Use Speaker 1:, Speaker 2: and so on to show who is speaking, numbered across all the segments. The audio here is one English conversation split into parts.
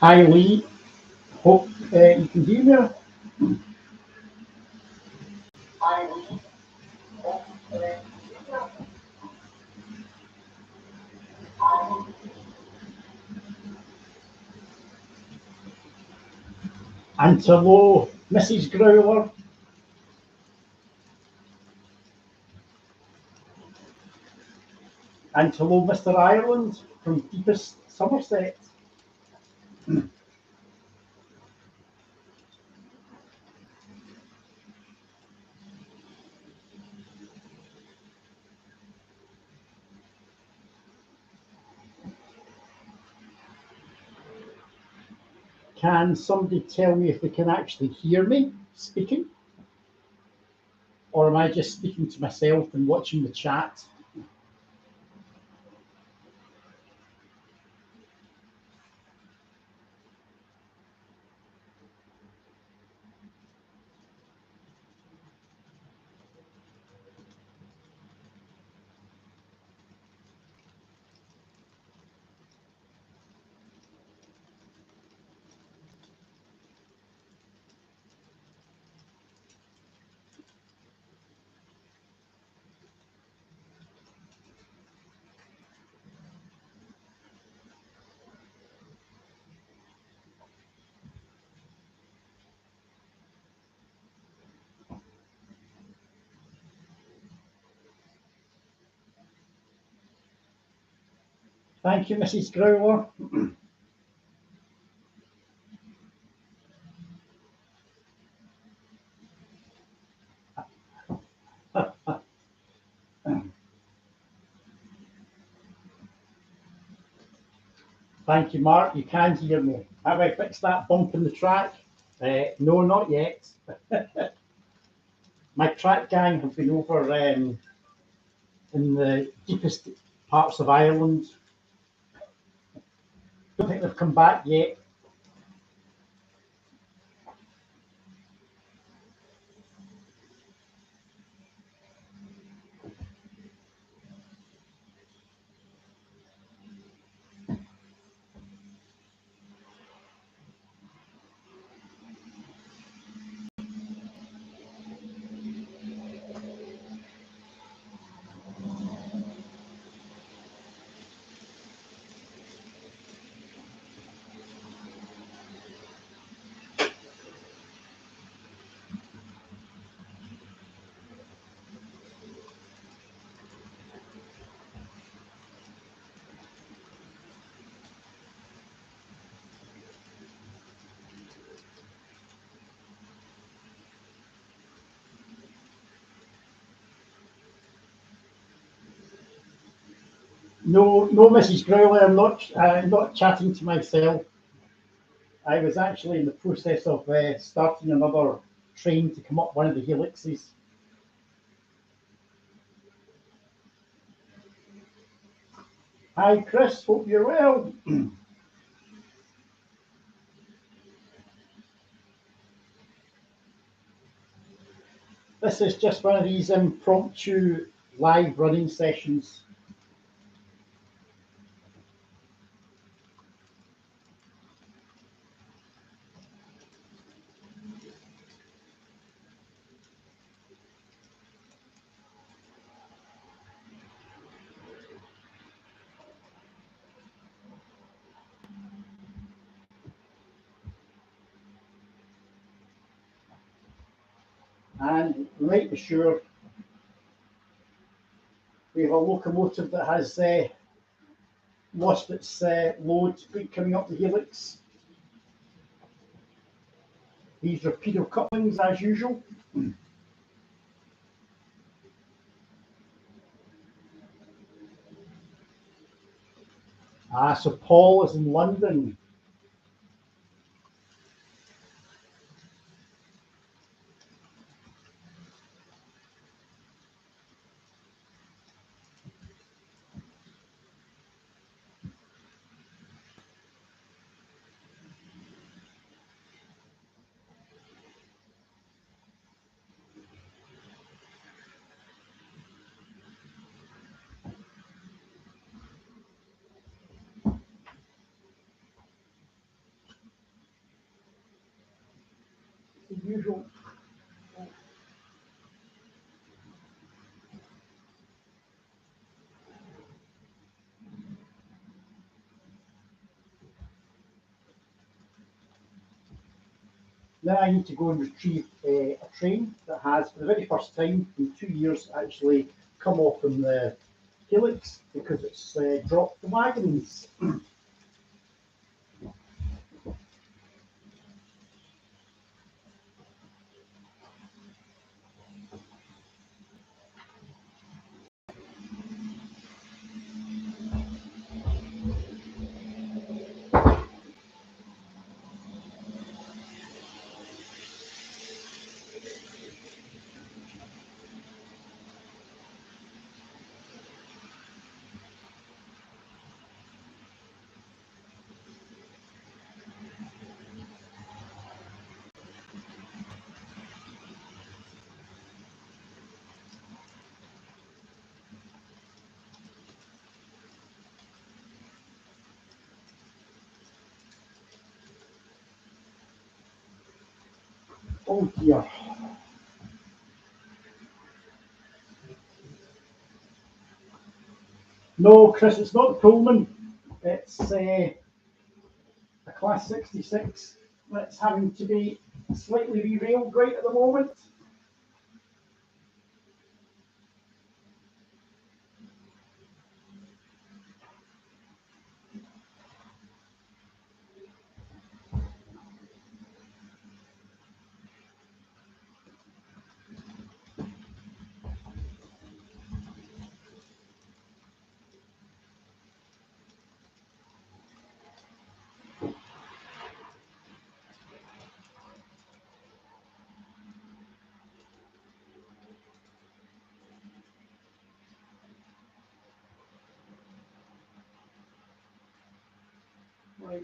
Speaker 1: Hi Lee, hope you can hear me. And hello, Mrs. Growler, and hello, Mr. Ireland from deepest Somerset. Can somebody tell me if they can actually hear me speaking? Or am I just speaking to myself and watching the chat? Thank you, Mrs. Growler. Thank you, Mark. You can hear me. Have I fixed that bump in the track? No, not yet. My track gang have been over in the deepest parts of Ireland. Don't think they've come back yet. No, no, Mrs. Growler, I'm not chatting to myself. I was actually in the process of starting another train to come up one of the helixes. Hi, Chris. Hope you're well. This is just one of these impromptu live running sessions. And you might be sure we have a locomotive that has lost its load coming up the helix. These repeater couplings as usual. So Paul is in London. the usual. Now I need to go and retrieve a train that has, for the very first time in 2 years, actually come off from the helix because it's dropped the wagons. Oh dear. No, Chris, it's not the Pullman. It's a Class 66 that's having to be slightly derailed right at the moment. Right.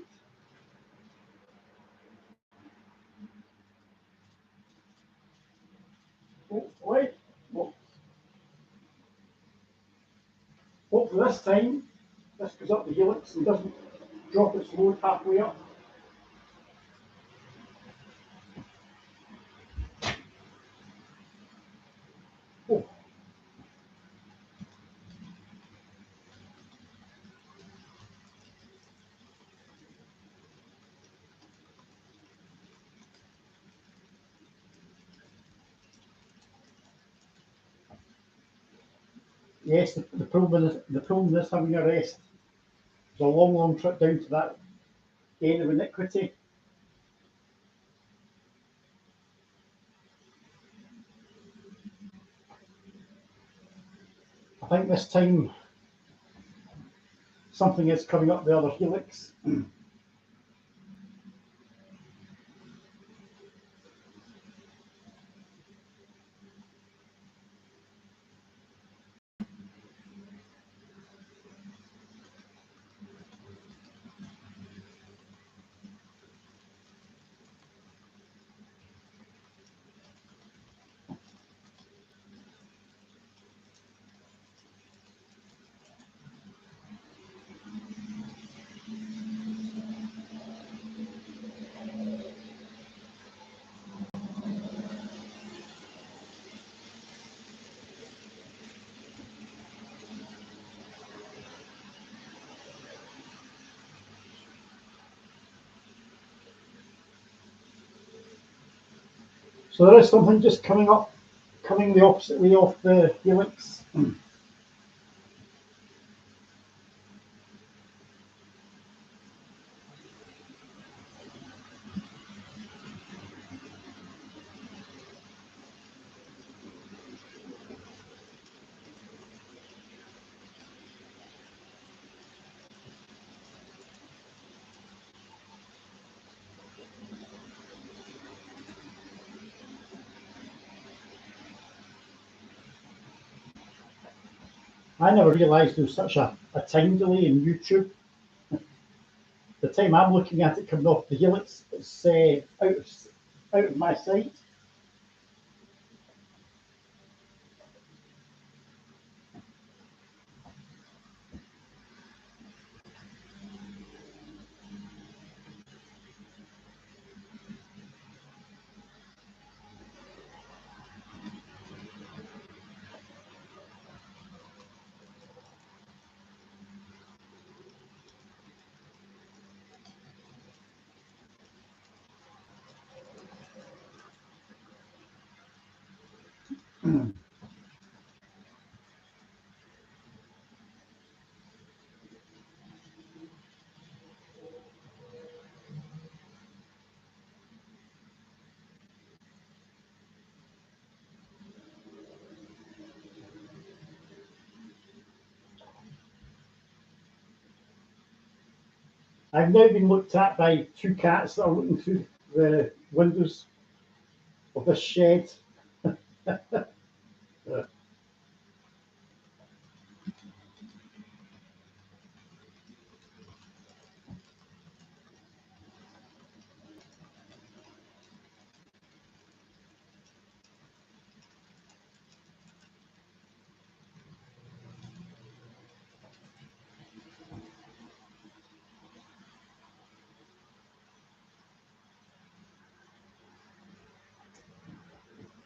Speaker 1: Hopefully, well, hopefully this time this goes up the helix and doesn't drop its load halfway up. Oh, yes, the problem is having a rest. It's a long, long trip down to that end of iniquity. I think this time something is coming up the other helix. So there is something just coming up, coming the opposite way off the helix. I never realised there was such a time delay in YouTube. The time I'm looking at it coming off the helix, it's out of my sight. I've now been looked at by two cats that are looking through the windows of this shed.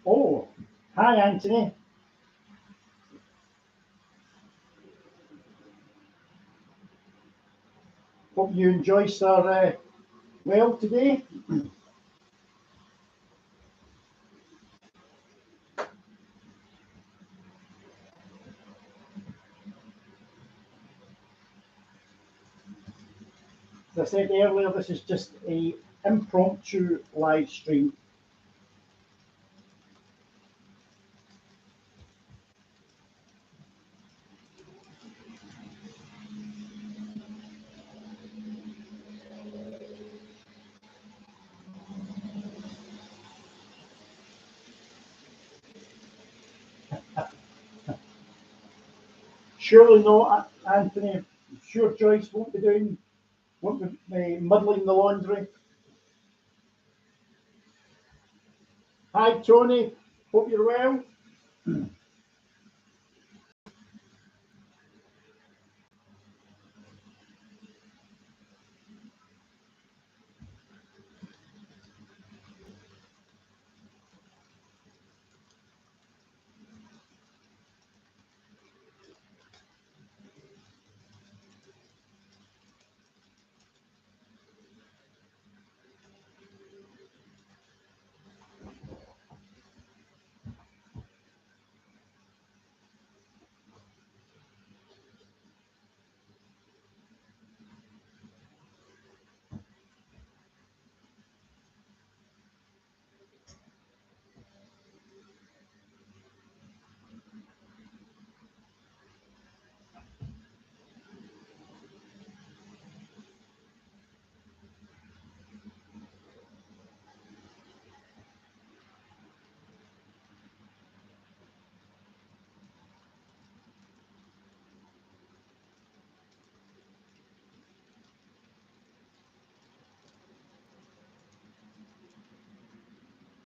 Speaker 1: Oh, hi Anthony. Hope you and Joyce are well today. As I said earlier, this is just a impromptu live stream. Surely not, Anthony. I'm sure Joyce won't be muddling the laundry. Hi Tony, hope you're well.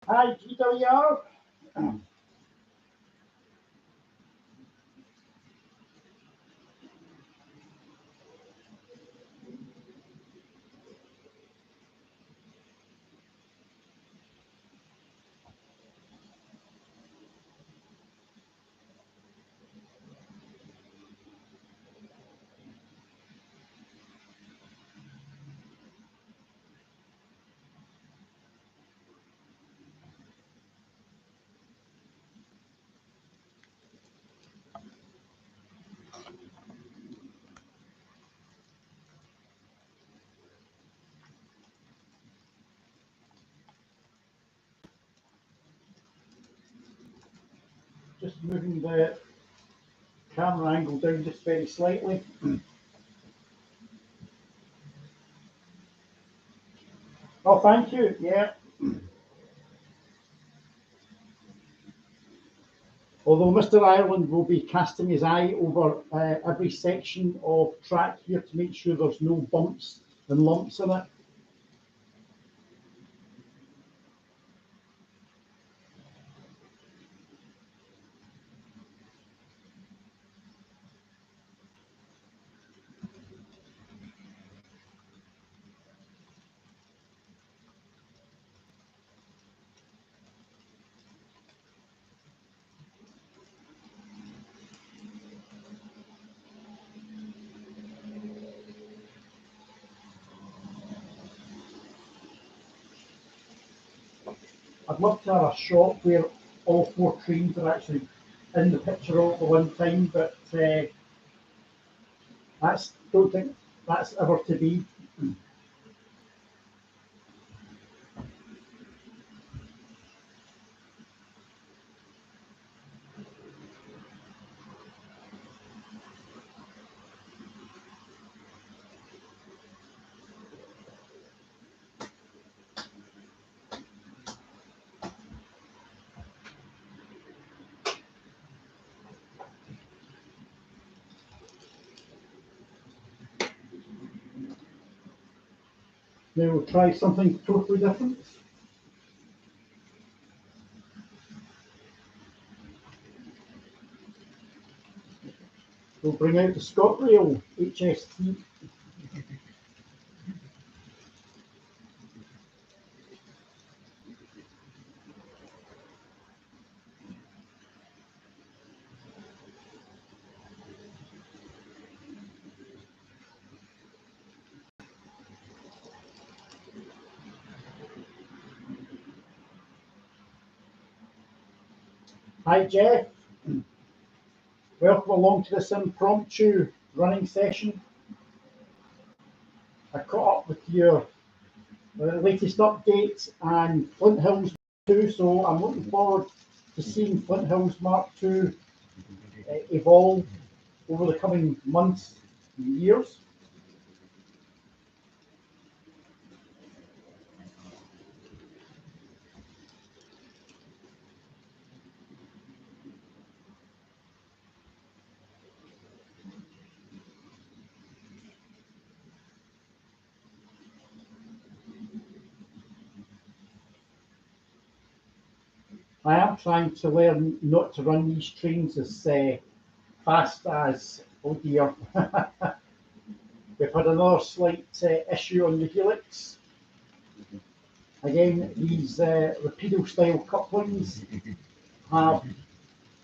Speaker 1: Hi GWR. Just moving the camera angle down just very slightly. Oh, thank you. Yeah. Although Mr. Ireland will be casting his eye over every section of track here to make sure there's no bumps and lumps in it. I'd love to have a shop where all four trains are actually in the picture all at the one time, but don't think that's ever to be. Now we'll try something totally different. We'll bring out the ScotRail HST. Hi Jeff, welcome along to this impromptu running session. I caught up with your latest updates and Flint Hills 2, so I'm looking forward to seeing Flint Hills Mark 2 evolve over the coming months and years. I am trying to learn not to run these trains as fast as, oh dear, we've had another slight issue on the helix. Again, these Rapido style couplings have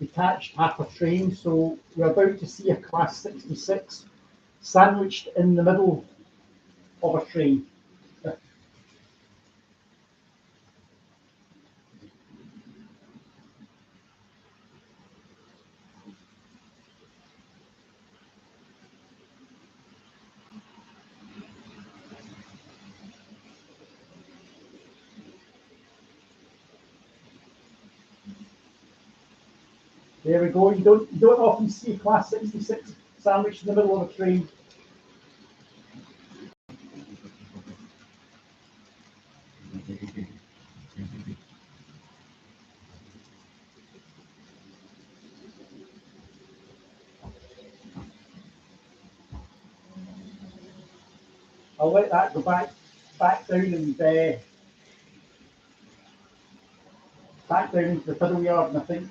Speaker 1: detached half a train, so we're about to see a class 66 sandwiched in the middle of a train. There we go. You don't often see a class 66 sandwiched in the middle of a train. I'll let that go back down and back down into the fiddle yard, and I think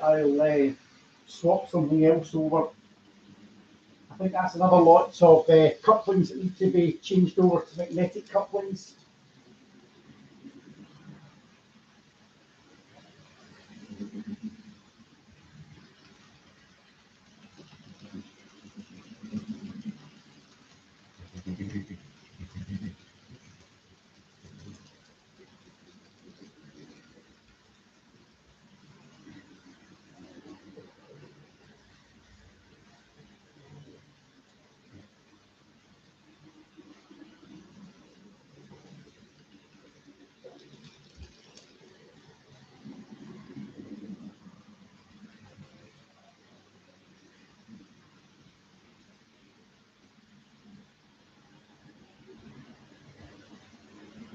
Speaker 1: I'll swap something else over. I think that's another lot of couplings that need to be changed over to magnetic couplings.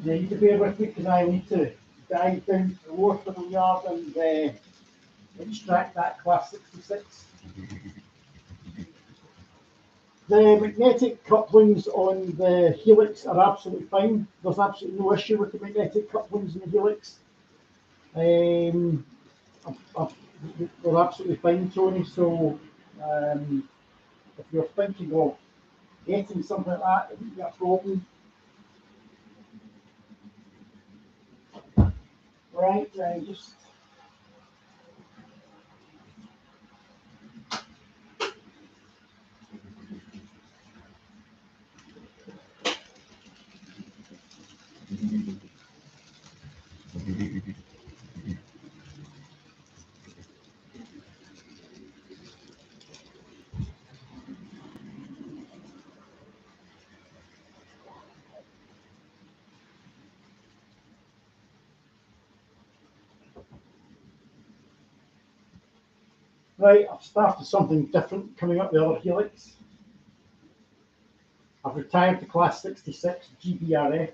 Speaker 1: You need to bear with me because I need to dive down to the lower fiddle yard and extract that class 66. The magnetic couplings on the helix are absolutely fine. There's absolutely no issue with the magnetic couplings in the helix. They're absolutely fine, Tony. So if you're thinking of getting something like that, it wouldn't be a problem. Right, just Right, I've started something different coming up the other helix. I've retired to class 66 GBRF.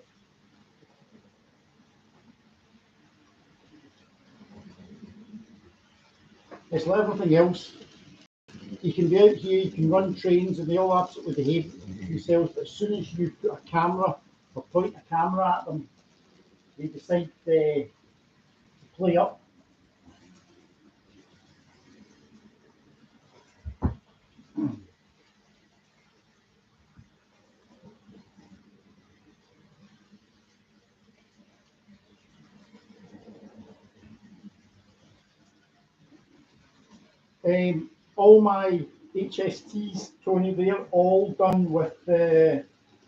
Speaker 1: It's like everything else. You can be out here, you can run trains, and they all absolutely behave themselves. But as soon as you put a camera or point a camera at them, they decide to play up. All my HSTs, Tony, they're all done with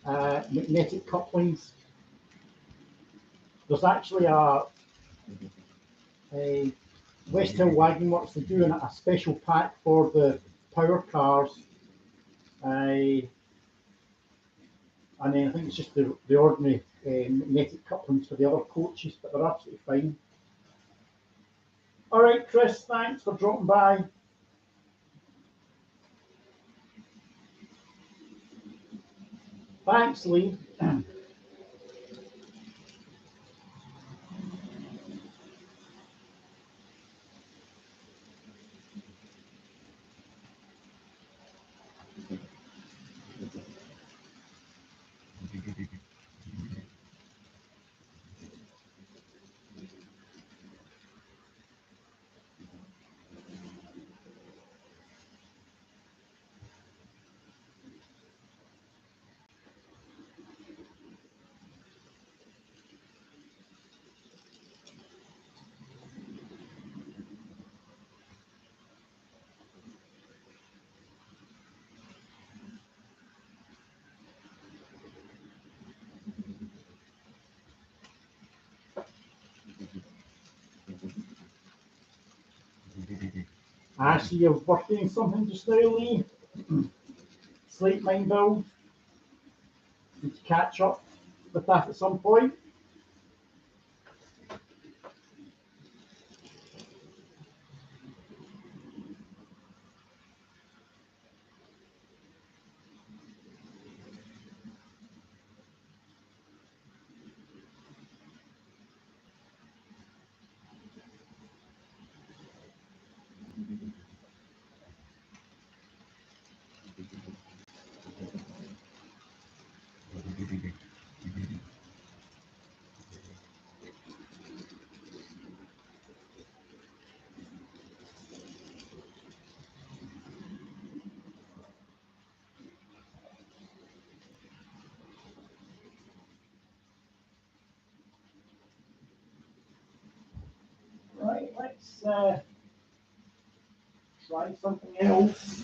Speaker 1: magnetic couplings. There's actually a West Hill Wagon Works, they're doing a special pack for the power cars. And then I think it's just the ordinary magnetic couplings for the other coaches, but they're absolutely fine. All right, Chris, thanks for dropping by. Thanks, Lee. I see you're working on something just now, Lee. Slate mine build. Need to catch up with that at some point. Right, let's try something else.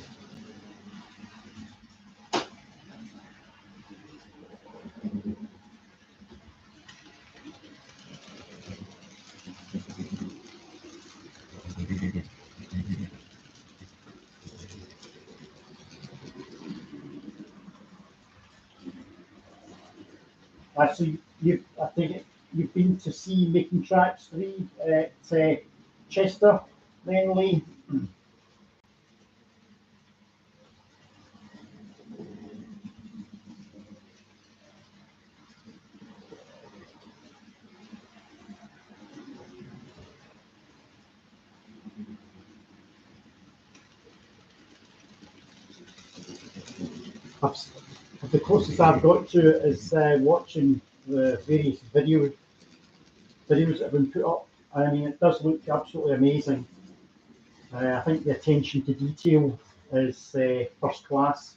Speaker 1: So I think you've been to see Making Tracks 3 at Chester, mainly. The closest I've got to it is watching the various videos that have been put up. I mean, it does look absolutely amazing. I think the attention to detail is first class.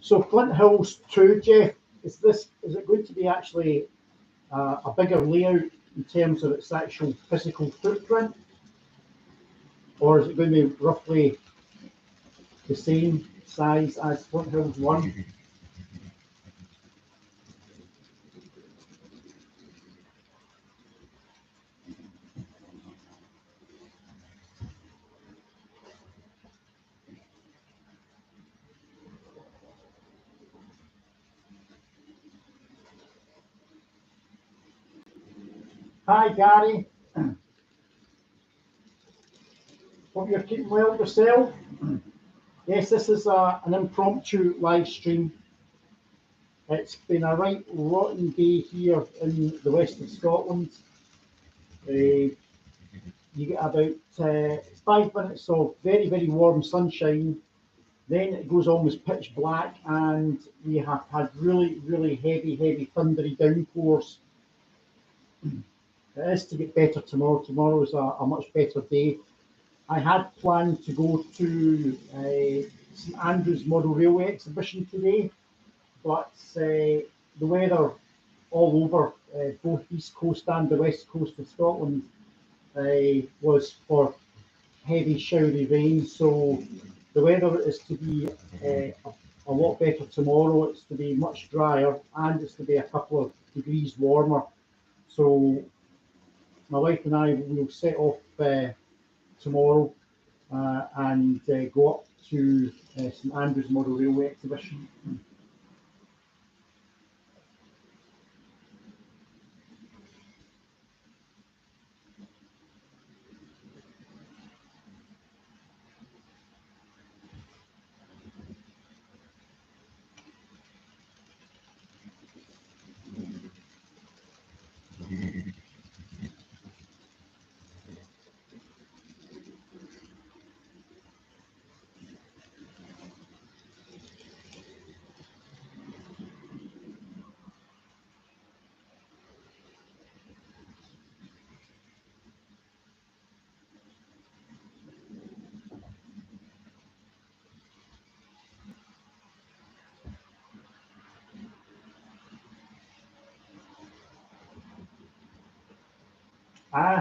Speaker 1: So Flint Hills 2, Jeff, is it going to be actually a bigger layout in terms of its actual physical footprint? Or is it going to be roughly the same size as Flint Hills 1? Hi Gary, hope you're keeping well yourself. Yes, this is an impromptu live stream. It's been a right rotten day here in the west of Scotland. Uh, you get about 5 minutes of very, very warm sunshine. Then it goes almost pitch black, and we have had really, really heavy, heavy thundery downpours. It is to get better tomorrow. Tomorrow is a much better day. I had planned to go to St Andrews Model Railway exhibition today, but the weather all over both East Coast and the West Coast of Scotland was for heavy showery rain. So the weather is to be a lot better tomorrow. It's to be much drier, and it's to be a couple of degrees warmer. So my wife and I will set off tomorrow and go up to St Andrews Model Railway exhibition.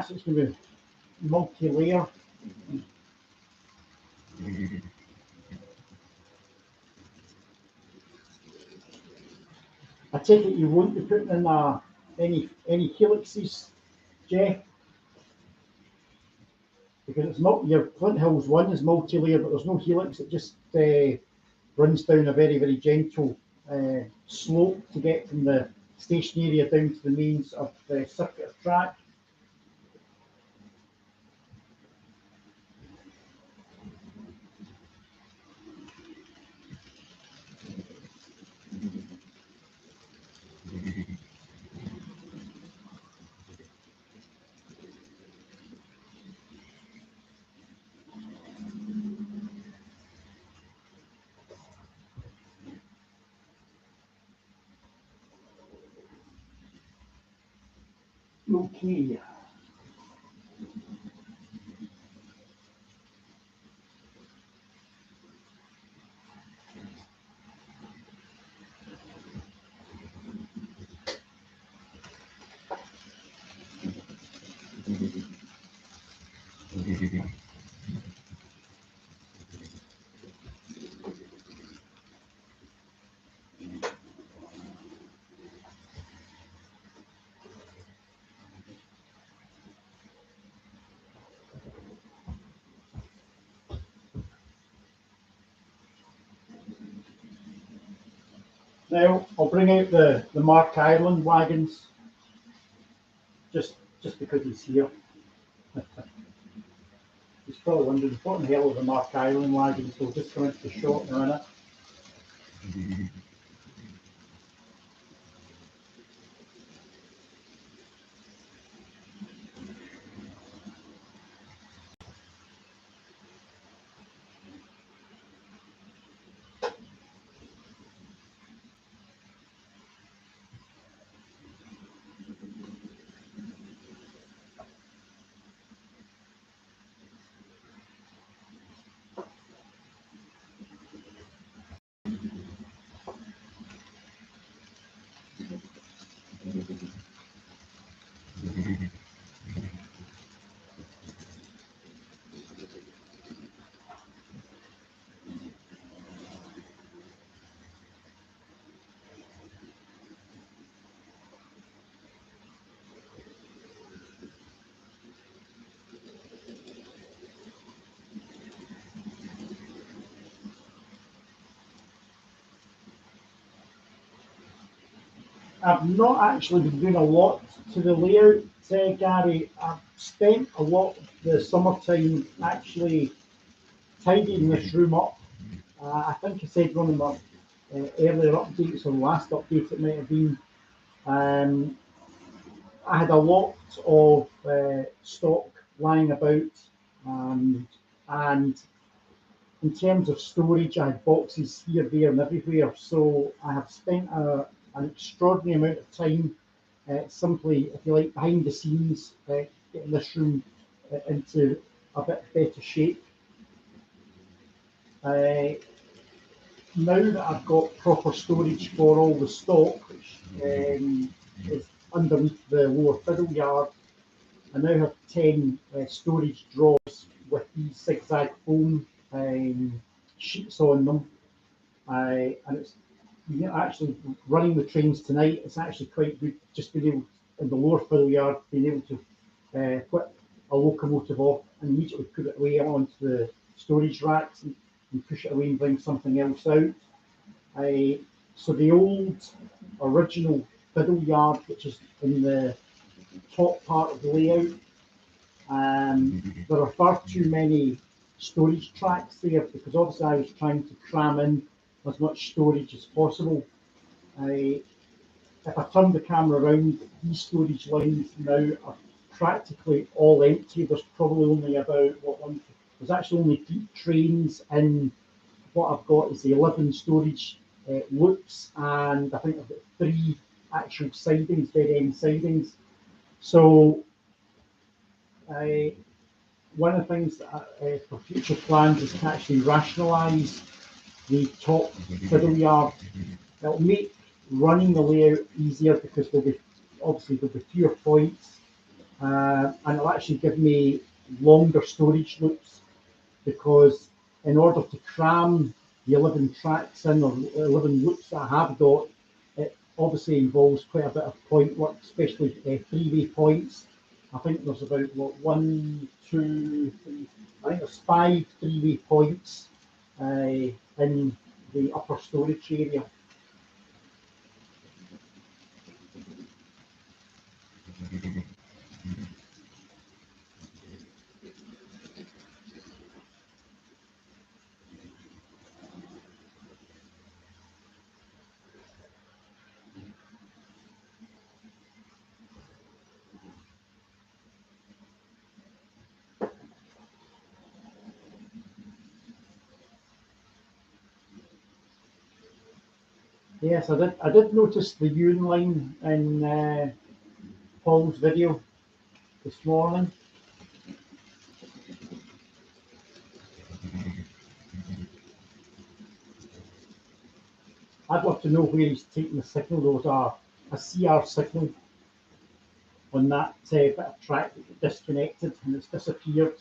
Speaker 1: So it's going to be multi-layer. I take it you won't be putting in any helixes, Jeff, because it's your Flint Hills one is multi-layer, but there's no helix. It just runs down a very, very gentle slope to get from the station area down to the mains of the circuit of track. Okay. Now I'll bring out the Mark Ireland wagons just because he's here. He's probably wondering what in the hell are the Mark Ireland wagons, so we'll just come into the shop in a minute. I've not actually been doing a lot to the layout Gary, I've spent a lot of the summertime actually tidying this room up. I think I said one of my earlier updates or last update it might have been. Um, I had a lot of stock lying about, and in terms of storage, I had boxes here, there, and everywhere. So I have spent an extraordinary amount of time simply, if you like, behind the scenes, getting this room into a bit better shape. Now that I've got proper storage for all the stock, which is underneath the lower fiddle yard, I now have 10 storage drawers with these zigzag foam sheets on them. And it's actually running the trains tonight. It's actually quite good just being able, in the lower fiddle yard, being able to put a locomotive off and immediately put it away onto the storage racks and push it away and bring something else out. So the old original fiddle yard, which is in the top part of the layout, there are far too many storage tracks there because obviously I was trying to cram in as much storage as possible. If I turn the camera around, these storage lines now are practically all empty. There's probably only about there's actually only 3 trains in. What I've got is the 11 storage loops, and I think I've got 3 actual sidings, dead end sidings. So one of the things that for future plans is to actually rationalise the top fiddle yard. It'll make running the layout easier because there'll be fewer points, and it'll actually give me longer storage loops because in order to cram the 11 tracks in or 11 loops that I have got, it obviously involves quite a bit of point work, especially three-way points. I think there's about 1, 2, 3. I think there's 5 three-way points in the upper storage area. Yes, I did notice the Ewan line in Paul's video this morning. I'd love to know where he's taking the signal. There was a CR signal on that bit of track that got disconnected and it's disappeared.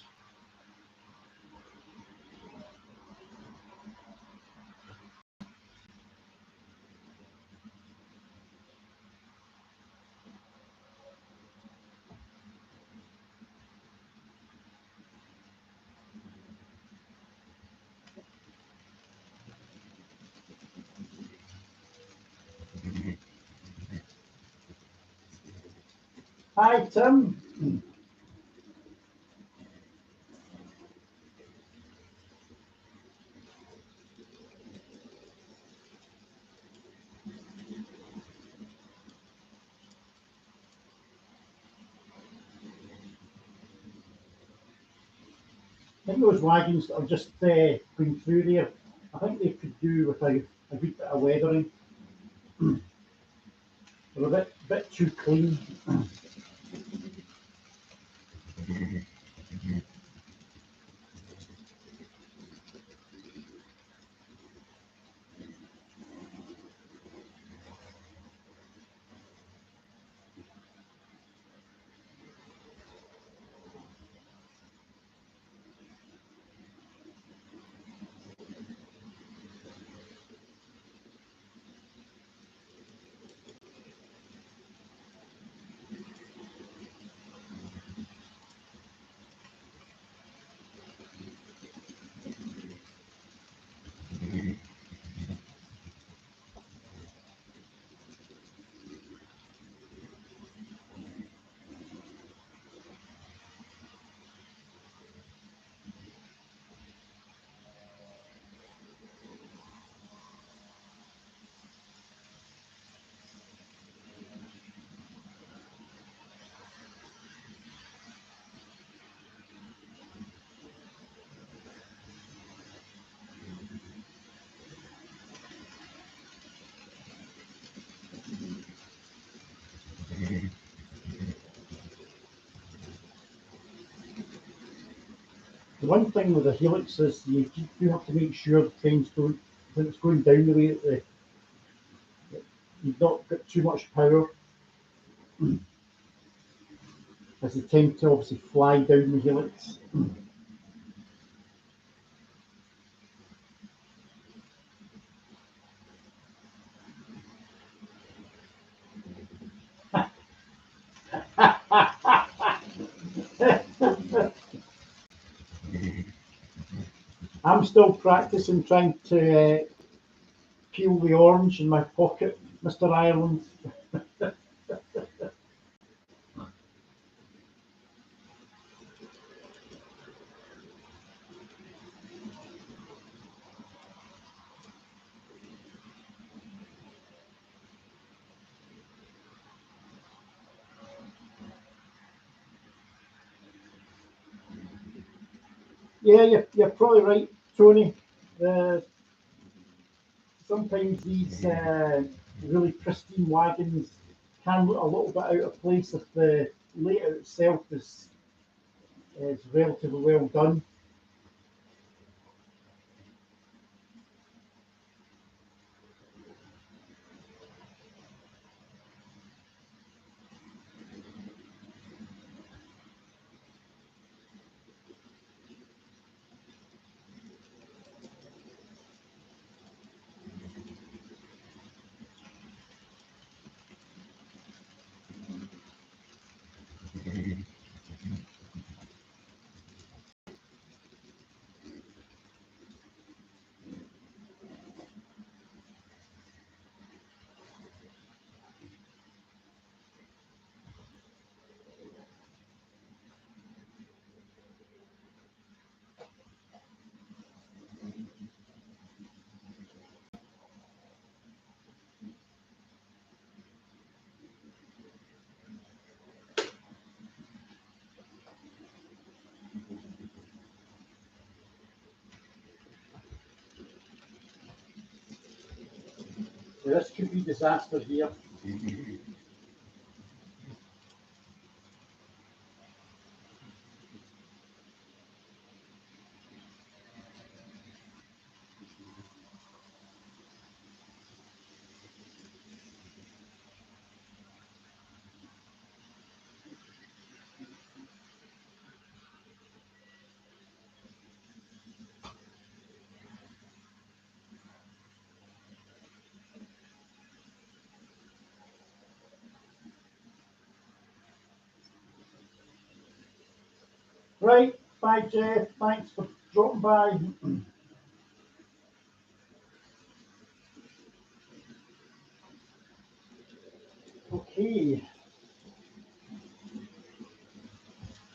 Speaker 1: Hi, Tim. I think those wagons that are just going through there, I think they could do without a good bit of weathering. They're a bit too clean. one thing with the helix is you have to make sure the train's don't, when it's going down the way that you've not got too much power, as they tend to obviously fly down the helix. I'm still practicing trying to peel the orange in my pocket, Mr. Ireland. Yeah, you're probably right, Tony. Uh, Sometimes these really pristine wagons can look a little bit out of place if the layout itself is relatively well done. Yeah, this could be disaster here. Right, bye Jeff, thanks for dropping by. Okay,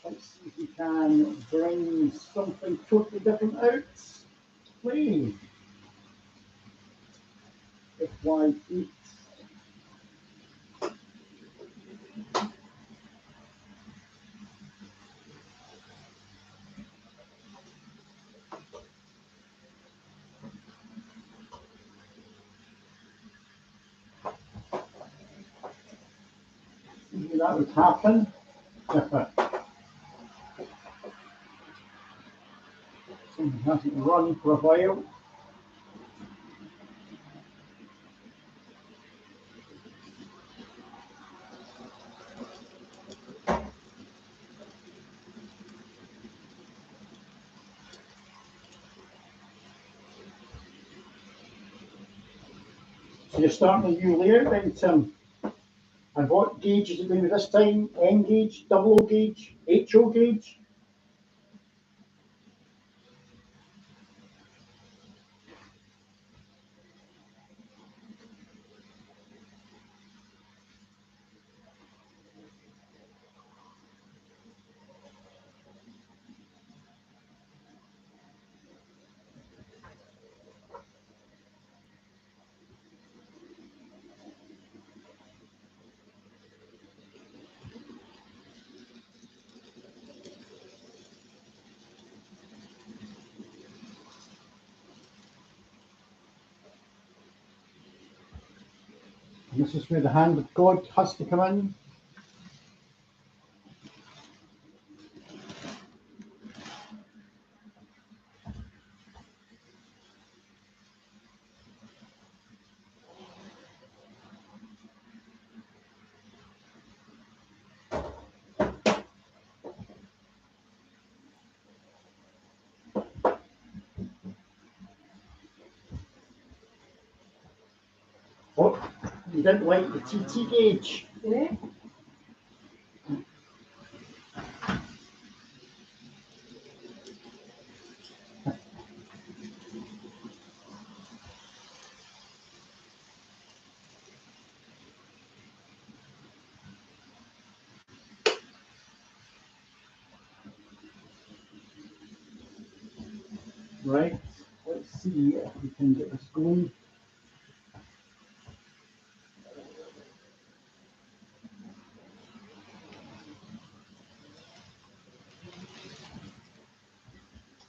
Speaker 1: let's see if we can bring something totally different out. Play FY8. See that would happen. Something hasn't run for a while. So you're starting a new layout then, Tim. And what gauge is it going to be this time? N gauge, double O gauge, HO gauge? And this is where the hand of God has to come in. Oh, you didn't like the TT gauge.
Speaker 2: Yeah.
Speaker 1: Right, let's see if we can get this going.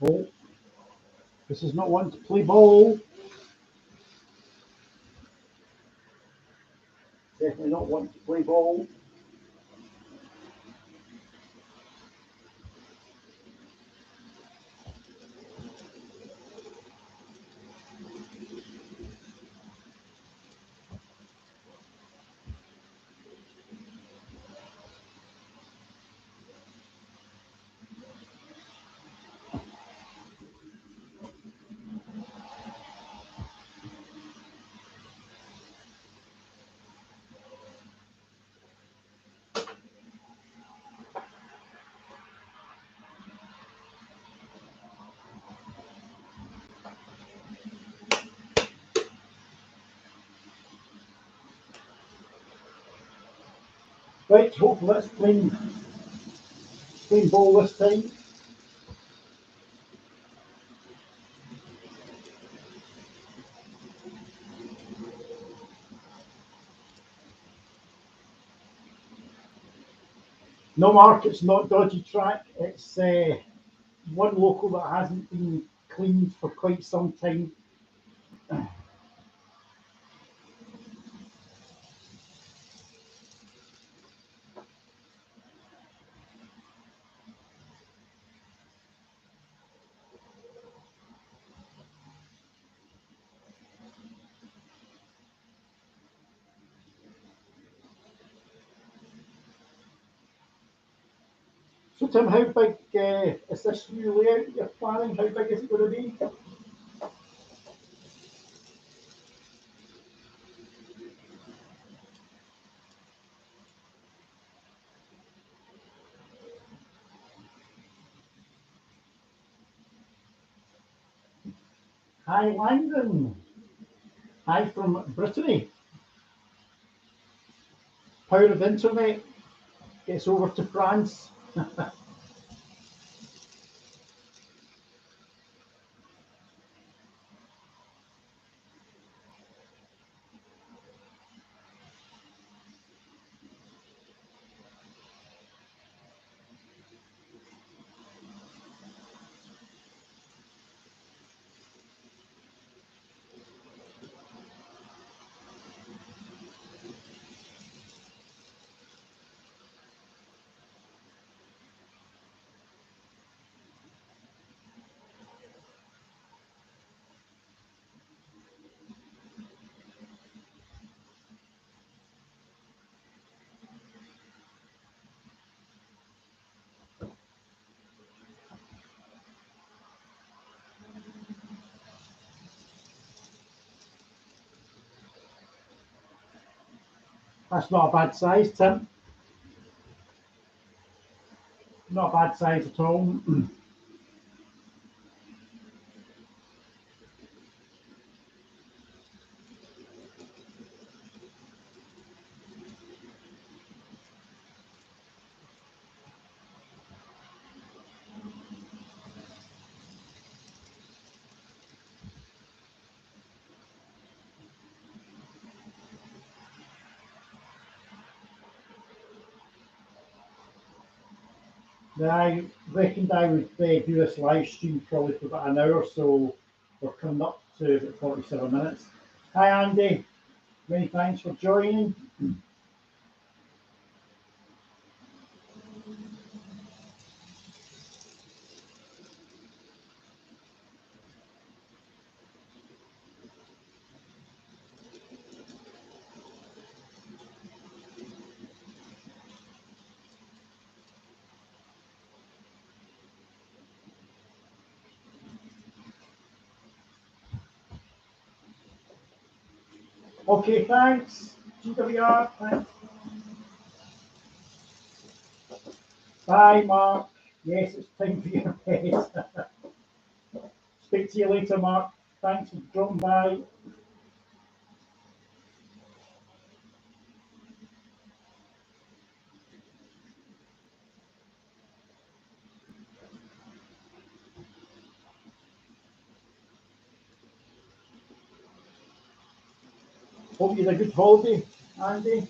Speaker 1: Oh, this is not one to play ball. Definitely not one to play ball. Right, hopefully that's playing ball this time. No, Mark, it's not dodgy track. It's one local that hasn't been cleaned for quite some time. So, Tim, how big is this new layout you're planning? How big is it going to be? Hi, Langdon. Hi from Brittany. Power of internet gets over to France. That's not a bad size, Tim. Not a bad size at all. I reckoned I would do this live stream probably for about an hour, so we're coming up to about 47 minutes. Hi, Andy. Many thanks for joining. Okay, thanks. GWR, thanks. Bye, Mark. Yes, it's time for your bed. Speak to you later, Mark. Thanks for dropping by. Hope you had a good holiday, Andy.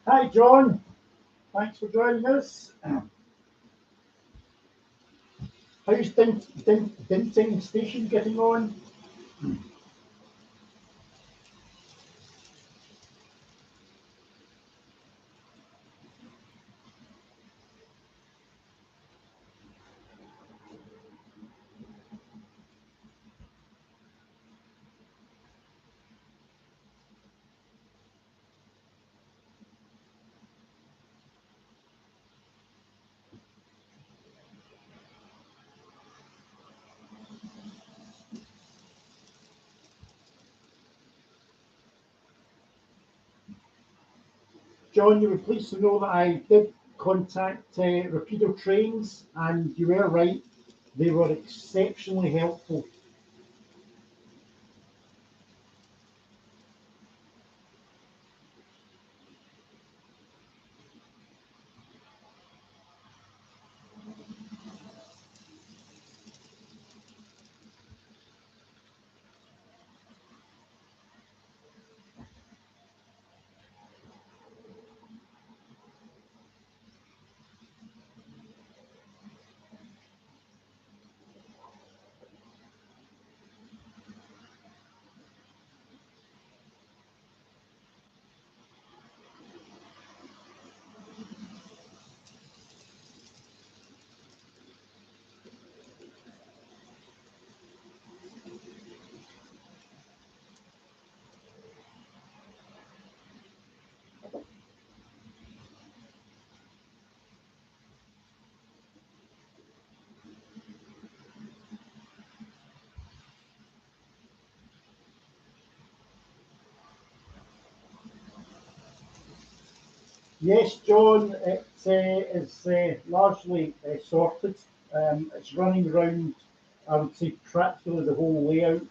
Speaker 1: Hi, John. Thanks for joining us. How's Dinting Station getting on? John, you were pleased to know that I did contact Rapido Trains, and you were right. They were exceptionally helpful. Yes, John, it is largely sorted. It's running around, I would say, practically the whole layout.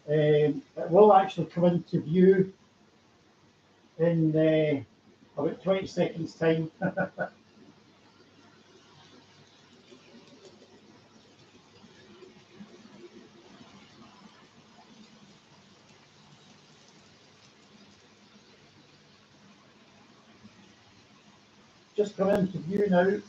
Speaker 1: It will actually come into view in about 20 seconds' time. just come into view now.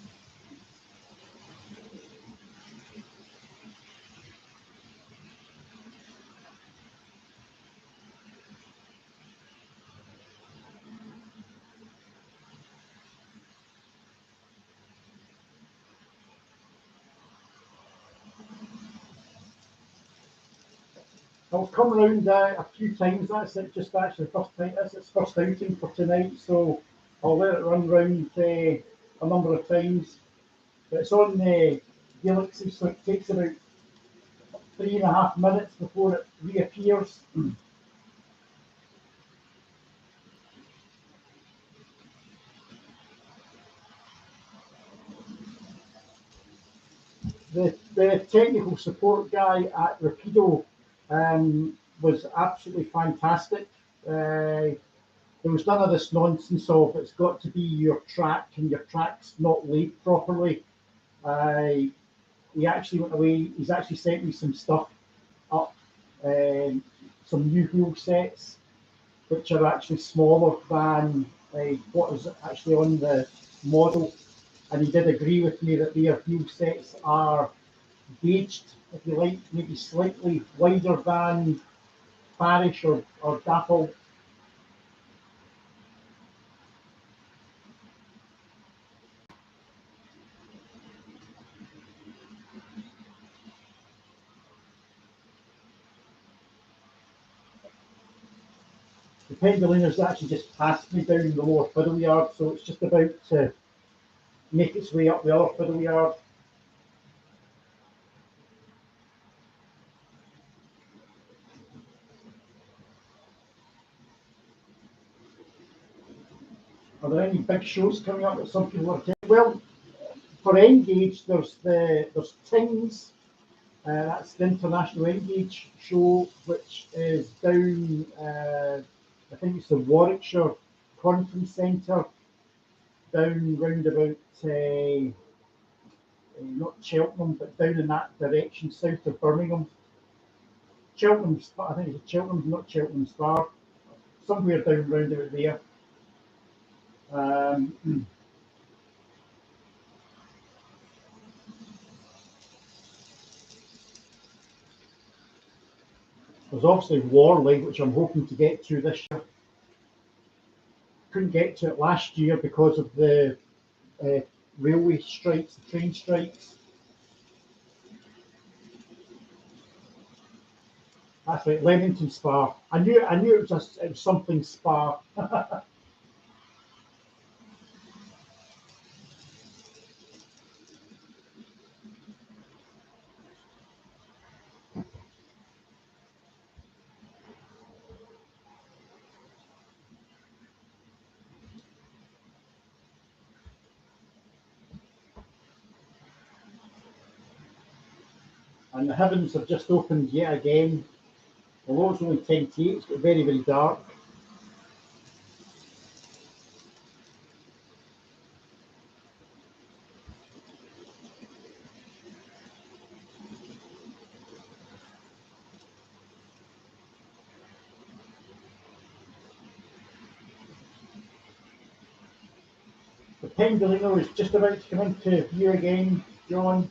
Speaker 1: I'll come around a few times. That's it. Just actually first time. That's its first outing for tonight. So I'll let it run round a number of times. But it's on the helixes, so it takes about 3.5 minutes before it reappears. The technical support guy at Rapido was absolutely fantastic. There was none of this nonsense of it's got to be your track and your track's not laid properly. He actually went away. He's actually sent me some stuff up, some new wheel sets, which are actually smaller than what is actually on the model. And he did agree with me that their wheel sets are gauged, if you like, maybe slightly wider than Parish or Dapple. The Pendoliner's actually just passed me down the lower fiddle yard, so it's just about to make its way up the other fiddle yard. Are there any big shows coming up that some people are taking? Well, for N Gauge, there's Tings. That's the International N Gauge show, which is down. I think it's the Warwickshire Conference Centre, down round about not Cheltenham, but down in that direction, south of Birmingham. Cheltenham, I think it's Cheltenham, not Cheltenham Spa, somewhere down round about there. There's obviously Warley, which I'm hoping to get to this year. Couldn't get to it last year because of the railway strikes, the train strikes. That's right, Leamington Spa. I knew it was something Spa. And the heavens have just opened yet again. Although it's only 10 to 8, it's got very, very dark. The Pendolino is just about to come into view again, John.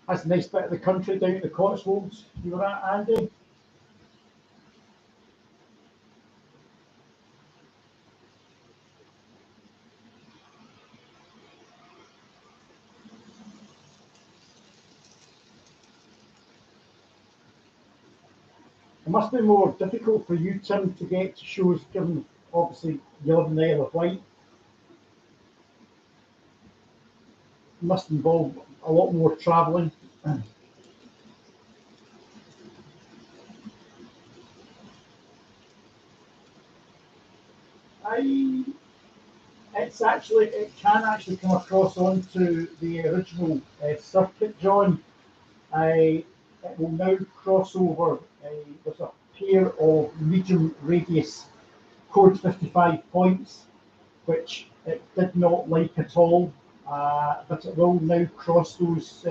Speaker 1: That's a nice bit of the country down at the Cotswolds you were at, Andy. It must be more difficult for you, Tim, to get to shows, given obviously you live in the Isle of Wight. It must involve a lot more travelling. I it can actually come across onto the original circuit, John. I It will now cross over. There's a pair of medium radius code 55 points, which it did not like at all, but it will now cross those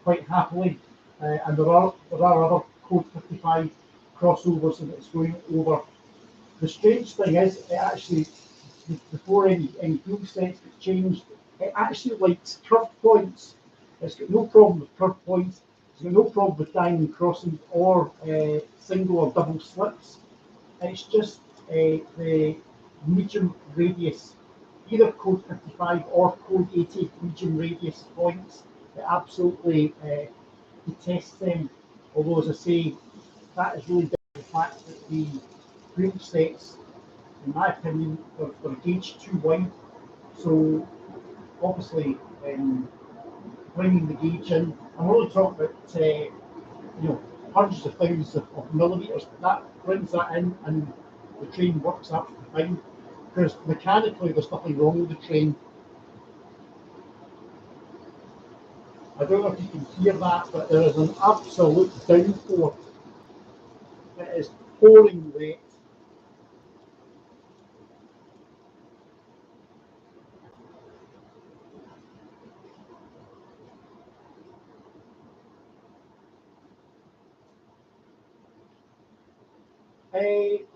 Speaker 1: quite happily. And there are other code 55 crossovers that it's going over. The strange thing is, it actually, before any fuel sets get changed, it actually likes curve points. It's got no problem with curve points. It's got no problem with diamond crossings or single or double slips. It's just the medium radius, either code 55 or code 80 medium radius points. It absolutely detests them. Although, as I say, that is really down to the fact that the wheel sets, in my opinion, are gauged too wide. So obviously, bringing the gauge in, I'm only talking about hundreds of thousands of millimeters. That brings that in, and the train works absolutely fine. Because mechanically, there's nothing wrong with the train. I don't know if you can hear that, but there is an absolute downpour. It is pouring wet.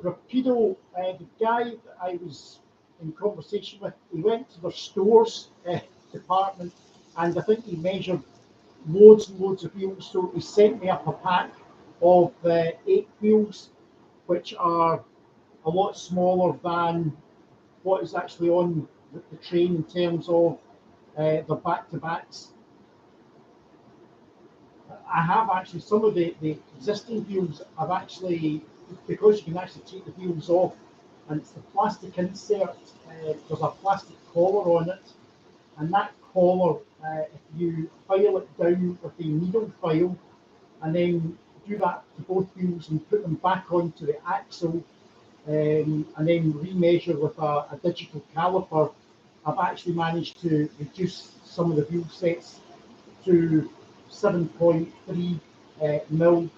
Speaker 1: Rapido, the guy that I was in conversation with, he went to their stores department, and I think he measured loads and loads of wheels. So he sent me up a pack of 8 wheels, which are a lot smaller than what is actually on the train in terms of the back to backs. I have actually some of the existing wheels. I've actually, because you can actually take the wheels off, and it's the plastic insert. There's a plastic collar on it, and that collar, if you file it down with a needle file, and then do that to both wheels and put them back onto the axle, and then remeasure with a digital caliper, I've actually managed to reduce some of the wheel sets to 7.3 mil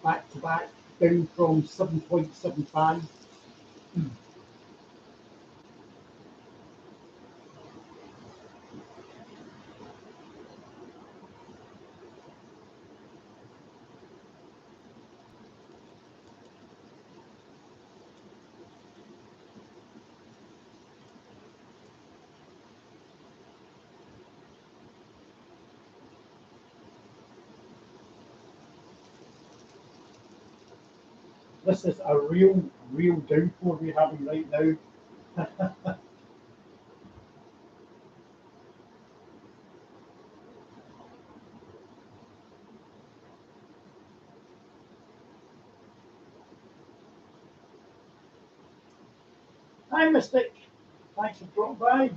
Speaker 1: back to back, down from 7.75. This is a real downpour we're having right now. Hi, Mystic. Thanks for dropping by.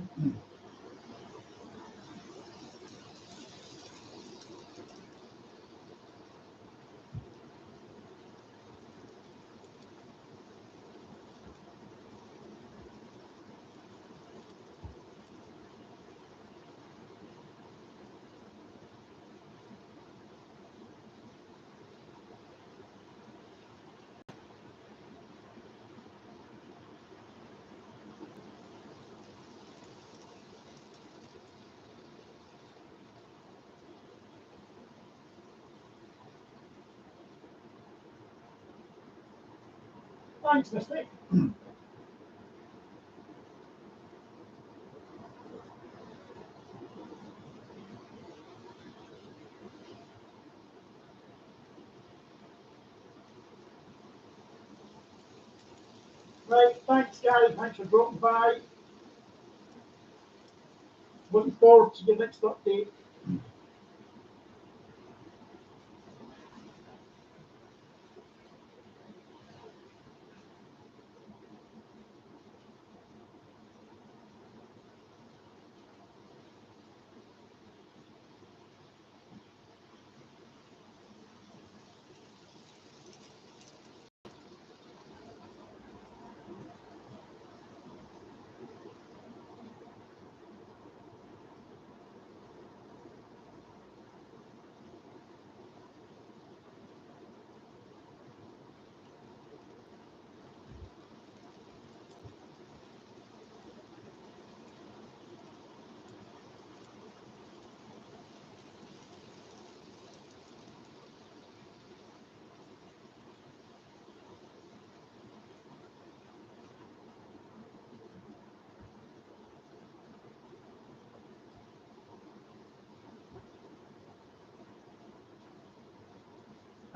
Speaker 1: Thanks, Mystic. Right, thanks, guys. Thanks for dropping by. Looking forward to your next update.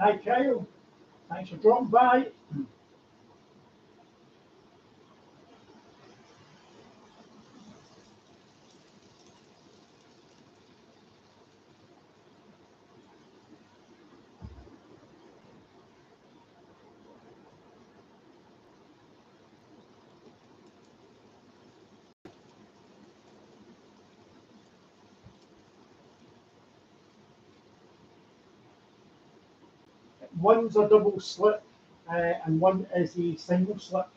Speaker 1: Hi, Kyle. Thanks for dropping by. One's a double slip and one is a single slip.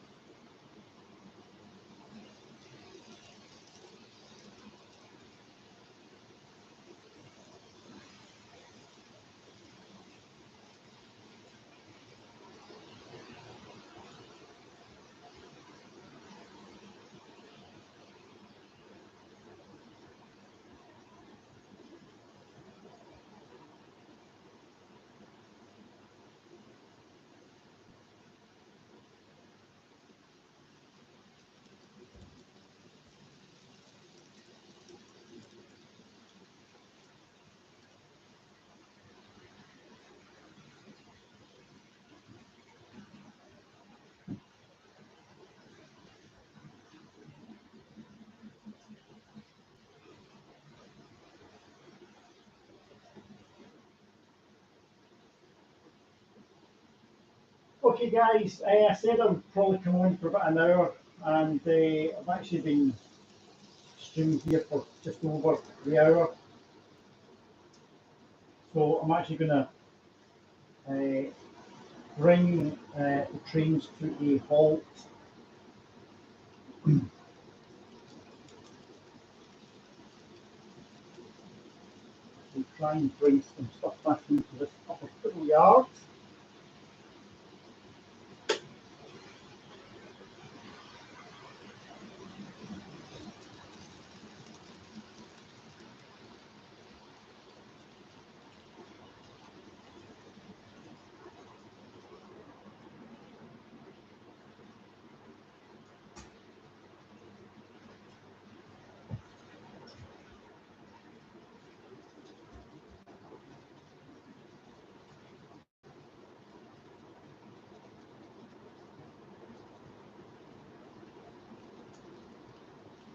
Speaker 1: Okay, guys, I said I would probably come on for about an hour, and I've actually been streaming here for just over the hour. So I'm actually going to bring the trains to a halt. We'll try and bring some stuff back into this upper fiddle yard.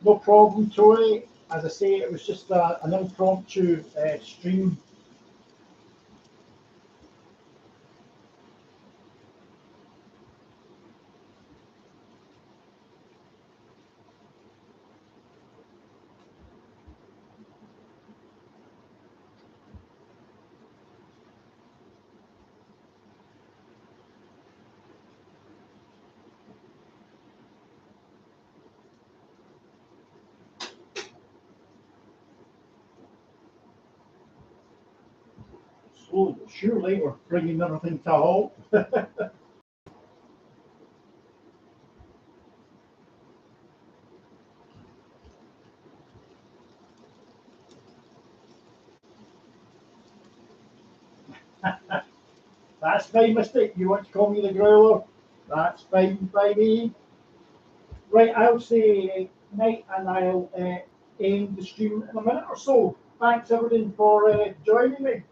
Speaker 1: No problem, Tony. As I say, it was just an impromptu stream. Slowly but surely, we're bringing everything to a halt. That's fine, mister. You want to call me the growler? That's fine by me. Right, I'll say night and I'll end the stream in a minute or so. Thanks everyone for joining me.